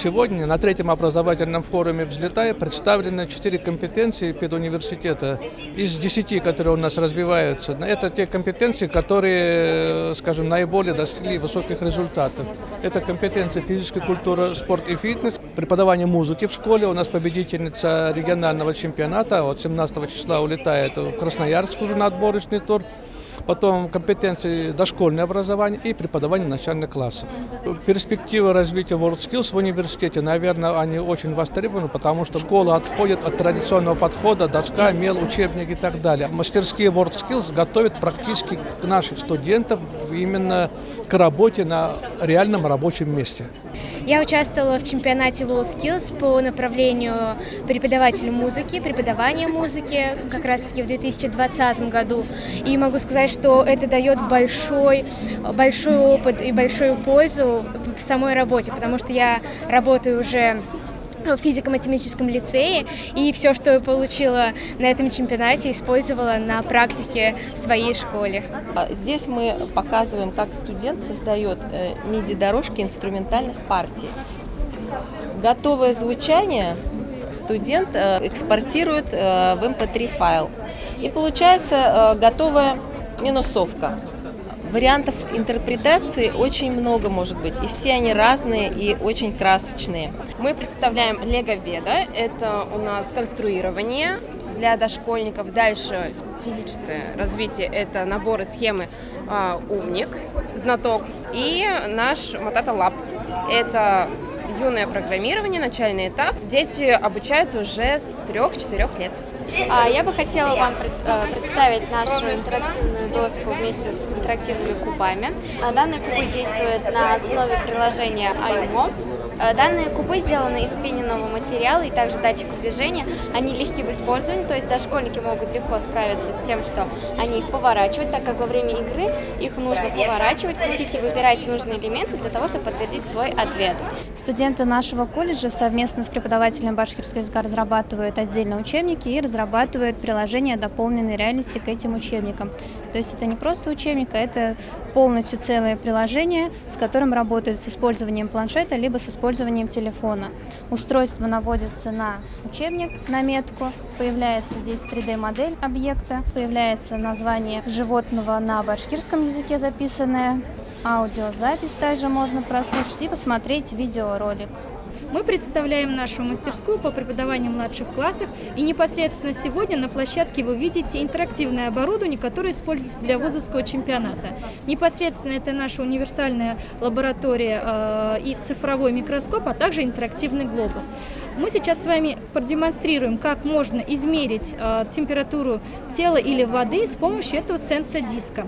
Сегодня на третьем образовательном форуме «Взлетай» представлены 4 компетенции педуниверситета из 10, которые у нас развиваются. Это те компетенции, которые, скажем, наиболее достигли высоких результатов. Это компетенции физическая культура, спорт и фитнес, преподавание музыки в школе. У нас победительница регионального чемпионата от 17 числа улетает в Красноярск уже на отборочный тур. Потом компетенции дошкольное образование и преподавание начальных классов. Перспективы развития WorldSkills в университете, наверное, они очень востребованы, потому что школа отходит от традиционного подхода, доска, мел, учебник и так далее. Мастерские WorldSkills готовят практически наших студентов именно к работе на реальном рабочем месте. Я участвовала в чемпионате WorldSkills по направлению преподавателя музыки, преподавания музыки, как раз-таки в 2020 году. И могу сказать, что это дает большой опыт и большую пользу в самой работе, потому что я работаю уже в физико-математическом лицее, и все, что я получила на этом чемпионате, использовала на практике в своей школе. Здесь мы показываем, как студент создает MIDI-дорожки инструментальных партий. Готовое звучание студент экспортирует в MP3 файл. И получается готовая минусовка. Вариантов интерпретации очень много может быть, и все они разные и очень красочные. Мы представляем Lego Veda, это у нас конструирование для дошкольников. Дальше физическое развитие, это наборы схемы «Умник», «Знаток» и наш Matata Lab. Это юное программирование, начальный этап. Дети обучаются уже с 3-4 лет. Я бы хотела вам представить нашу интерактивную доску вместе с интерактивными кубами. Данные кубы действуют на основе приложения Ayumo. Данные кубы сделаны из спиннингового материала и также датчиков движения. Они легки в использовании, то есть дошкольники могут легко справиться с тем, что они их поворачивают, так как во время игры их нужно поворачивать, крутить и выбирать нужные элементы для того, чтобы подтвердить свой ответ. Студенты нашего колледжа совместно с преподавателем башкирского языка разрабатывают отдельно учебники и разрабатывают приложения дополненной реальности к этим учебникам. То есть это не просто учебник, а это полностью целое приложение, с которым работают с использованием планшета либо с использованием телефона. Устройство наводится на учебник, на метку, появляется здесь 3D-модель объекта, появляется название животного на башкирском языке записанное, аудиозапись также можно прослушать и посмотреть видеоролик. Мы представляем нашу мастерскую по преподаванию в младших классах, и непосредственно сегодня на площадке вы видите интерактивное оборудование, которое используется для вузовского чемпионата. Непосредственно это наша универсальная лаборатория и цифровой микроскоп, а также интерактивный глобус. Мы сейчас с вами продемонстрируем, как можно измерить температуру тела или воды с помощью этого сенсодиска.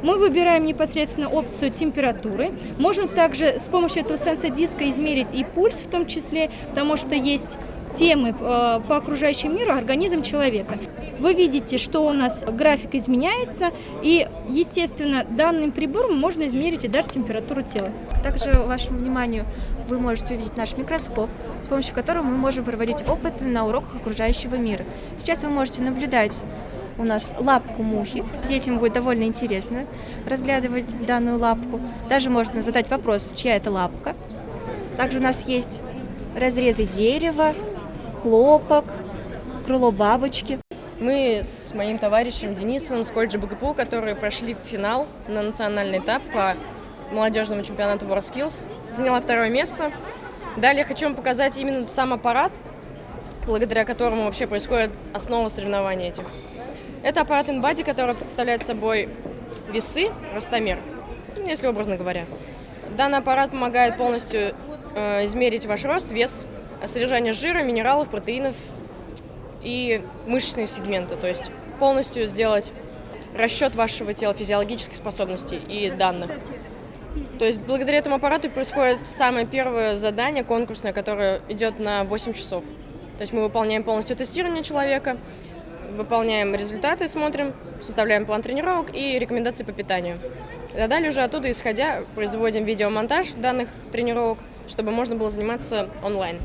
Мы выбираем непосредственно опцию температуры. Можно также с помощью этого сенсодиска измерить и пульс в том числе, потому что есть темы по окружающему миру организм человека. Вы видите, что у нас график изменяется, и, естественно, данным прибором можно измерить и даже температуру тела. Также вашему вниманию вы можете увидеть наш микроскоп, с помощью которого мы можем проводить опыты на уроках окружающего мира. Сейчас вы можете наблюдать у нас лапку мухи. Детям будет довольно интересно разглядывать данную лапку. Даже можно задать вопрос, чья это лапка. Также у нас есть разрезы дерева, хлопок, крыло бабочки. Мы с моим товарищем Денисом с колледжа БГПУ, которые прошли в финал на национальный этап по молодежному чемпионату WorldSkills, заняла 2 место. Далее хочу вам показать именно сам аппарат, благодаря которому вообще происходит основа соревнований этих. Это аппарат InBody, который представляет собой весы, ростомер, если образно говоря. Данный аппарат помогает полностью измерить ваш рост, вес, содержание жира, минералов, протеинов и мышечные сегменты, то есть полностью сделать расчет вашего тела, физиологических способностей и данных. То есть благодаря этому аппарату происходит самое первое задание конкурсное, которое идет на 8 часов. То есть мы выполняем полностью тестирование человека, выполняем результаты, смотрим, составляем план тренировок и рекомендации по питанию. А далее уже оттуда, исходя, производим видеомонтаж данных тренировок, чтобы можно было заниматься онлайн.